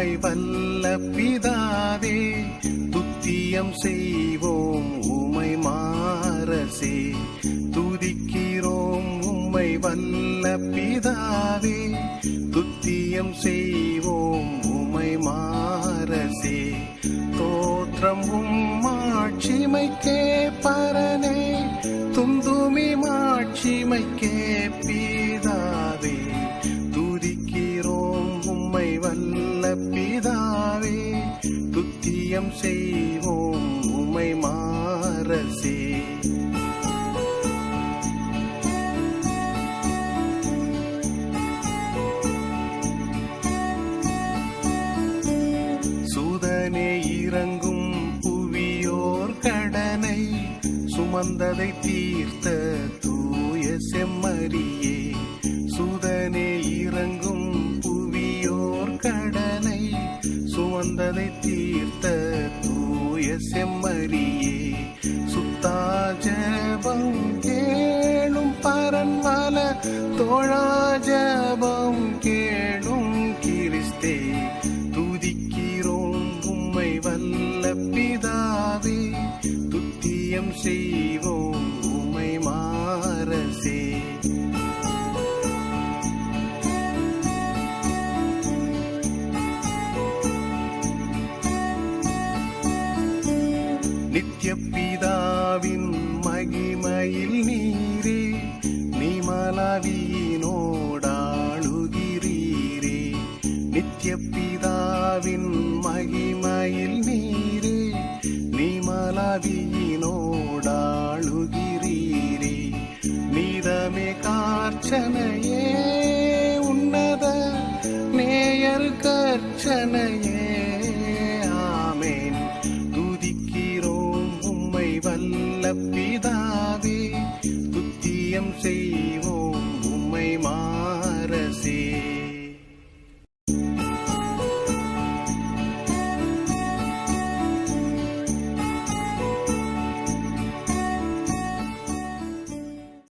உம்மை வல்ல பிதாவே, துத்தியம் செய்வோம் உம்மை மாரசே. துதிக்கிறோம் உம்மை வல்ல பிதாவே, துத்தியம் செய்வோம் உம்மை மாரசே. தோற்றம் உம்மாட்சிமைக்கே பரனே, துந்துமி மாட்சிமைக்கே பிதாவே. துதிக்கிறோம் உம்மை வல்ல பிதாவே, துத்தியம் செய்வோம் உம்மை மாரசே. சூதனே இறங்கும் புவியோர் கடனை, சுமந்ததை தீர்த்த தூய செம்மறியே. சூதனே இறங்கும் புவியோர் கடனை, சுமந்ததை தீர்த்த தூய செம்மறியே. சுத்தாஜபம் கேளும் பரன்வல தோழாஜபம் கேளும் கிறிஸ்தே. துதிக்கிறோம் உம்மை வல்ல பிதாவே, துத்தியம் செய்வோம் உம்மை மாரசே. நித்ய பிதாவின் மகிமையில் நீரே, நிமலவியினோடாளுகிறீரே. நித்ய பிதாவின் மகிமையில் நீரே, நிமலவியினோடாளுகிறீரே. நீதமே கார்ச்சனையே உன்னத நேயர் கர்ச்சனையே. ஆமேன். துதிக்கிறோம் உம்மை வல்ல பிதாவே, துத்தியம் செய்வோம் உம்மை மாரசே.